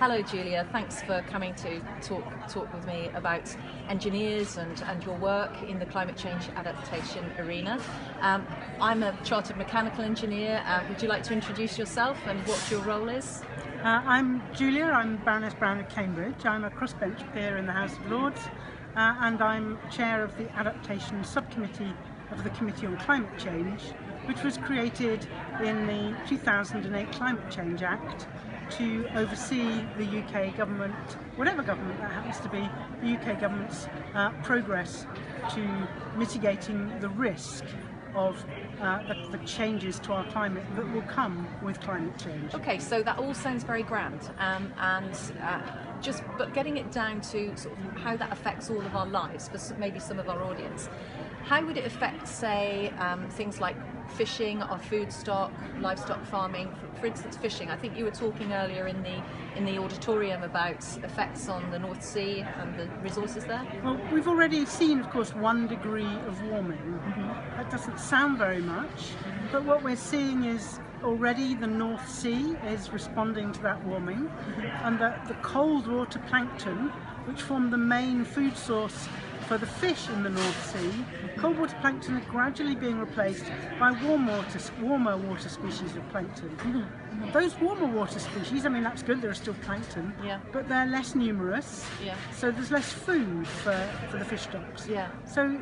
Hello Julia, thanks for coming to talk with me about engineers and your work in the climate change adaptation arena. I'm a chartered mechanical engineer. Would you like to introduce yourself and what your role is? I'm Julia, I'm Baroness Brown at Cambridge. I'm a crossbench peer in the House of Lords and I'm chair of the Adaptation Subcommittee of the Committee on Climate Change, which was created in the 2008 Climate Change Act to oversee the UK government, whatever government that happens to be, the UK government's progress to mitigating the risk of the changes to our climate that will come with climate change. Okay, so that all sounds very grand, but getting it down to sort of how that affects all of our lives, for maybe some of our audience. How would it affect, say, things like fishing, our food stock, livestock farming? For instance, fishing. I think you were talking earlier in the auditorium about effects on the North Sea and the resources there. Well, we've already seen, of course, 1 degree of warming. Mm-hmm. That doesn't sound very much, but what we're seeing is already the North Sea is responding to that warming, and that the cold water plankton, which form the main food source for the fish in the North Sea, cold water plankton are gradually being replaced by warmer water species of plankton. Mm-hmm. Those warmer water species, I mean, that's good, there are still plankton, but they're less numerous, so there's less food for the fish stocks. So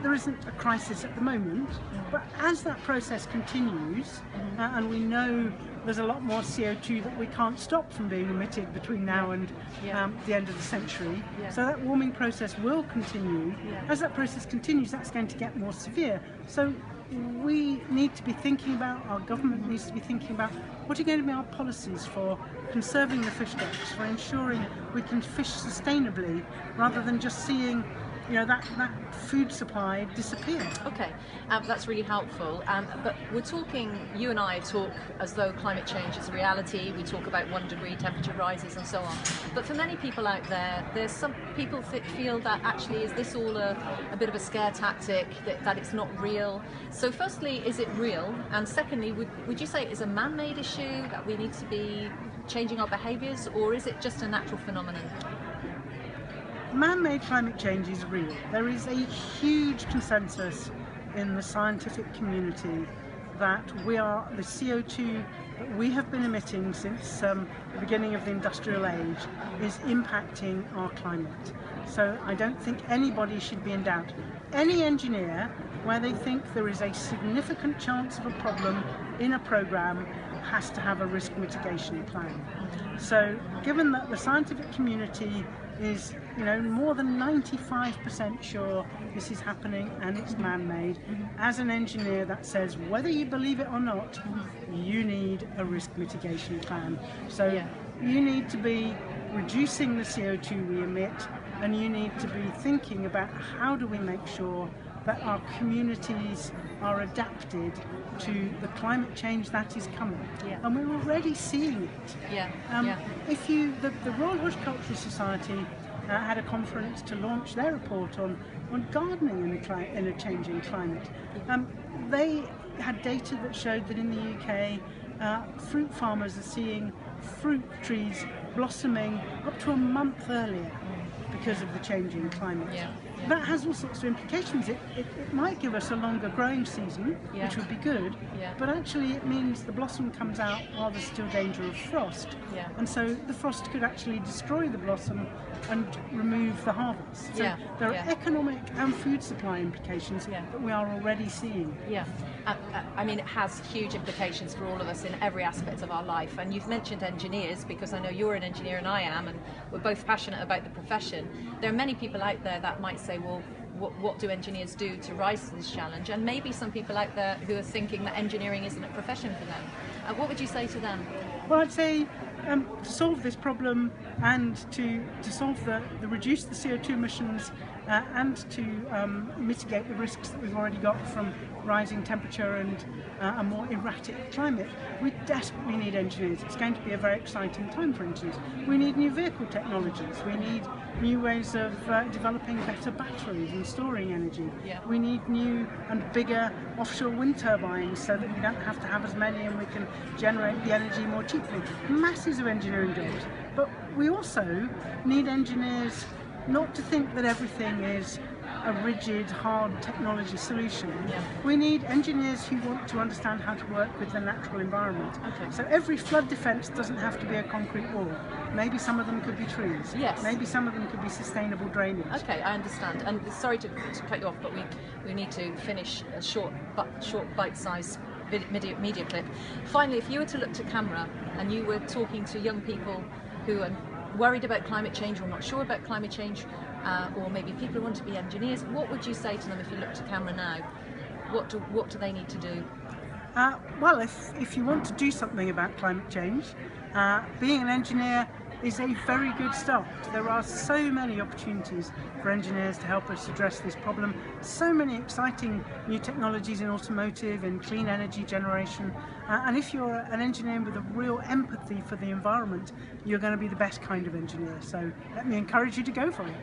there isn't a crisis at the moment, but as that process continues, and we know there's a lot more CO2 that we can't stop from being emitted between now and the end of the century, so that warming process will continue. As that process continues, that's going to get more severe. So we need to be thinking about, our government needs to be thinking about, what are going to be our policies for conserving the fish stocks, for ensuring we can fish sustainably, rather than just seeing that food supply disappear. Okay, that's really helpful. But you and I talk as though climate change is a reality. We talk about 1 degree temperature rises and so on. But for many people out there, there's some people feel that actually is this all a bit of a scare tactic, that it's not real. So firstly, is it real? And secondly, would you say it is a man-made issue, that we need to be changing our behaviours, or is it just a natural phenomenon? Man-made climate change is real. There is a huge consensus in the scientific community that the CO2 that we have been emitting since the beginning of the industrial age is impacting our climate. So I don't think anybody should be in doubt. Any engineer, where they think there is a significant chance of a problem in a programme, has to have a risk mitigation plan. So given that the scientific community is more than 95% sure this is happening and it's man-made, as an engineer that says whether you believe it or not, you need a risk mitigation plan. So you need to be reducing the CO2 we emit, and you need to be thinking about how do we make sure that our communities are adapted to the climate change that is coming. And we're already seeing it. The Royal Horticultural Society had a conference to launch their report on gardening in a changing climate. They had data that showed that in the UK, fruit farmers are seeing fruit trees blossoming up to a month earlier because of the changing climate. That has all sorts of implications. It might give us a longer growing season, which would be good, but actually it means the blossom comes out while there's still danger of frost. And so the frost could actually destroy the blossom and remove the harvest. So there are economic and food supply implications that we are already seeing. I mean, it has huge implications for all of us in every aspect of our life. And you've mentioned engineers, because I know you're an engineer and I am, and we're both passionate about the profession. There are many people out there that might say, well, what do engineers do to rise to this challenge? And maybe some people out there who are thinking that engineering isn't a profession for them. What would you say to them? Well, I'd say to solve this problem and to reduce the CO2 emissions and to mitigate the risks that we've already got from rising temperature and a more erratic climate, we desperately need engineers. It's going to be a very exciting time for engineers. We need new vehicle technologies. We need new ways of developing better batteries and storing energy. Yeah. We need new and bigger offshore wind turbines so that we don't have to have as many and we can generate the energy more cheaply. Masses of engineering jobs. But we also need engineers not to think that everything is a rigid, hard technology solution. Yeah. We need engineers who want to understand how to work with the natural environment. Okay. So every flood defence doesn't have to be a concrete wall. Maybe some of them could be trees. Yes. Maybe some of them could be sustainable drainage. Okay, I understand. And sorry to cut you off, but we need to finish a short bite-sized media clip. Finally, if you were to look to camera and you were talking to young people who are worried about climate change or not sure about climate change, or maybe people who want to be engineers, what would you say to them if you look to camera now? What do they need to do? Well, if you want to do something about climate change, being an engineer is a very good start. There are so many opportunities for engineers to help us address this problem. So many exciting new technologies in automotive and clean energy generation. And if you're an engineer with a real empathy for the environment, you're going to be the best kind of engineer. So let me encourage you to go for it.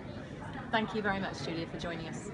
Thank you very much, Julia, for joining us.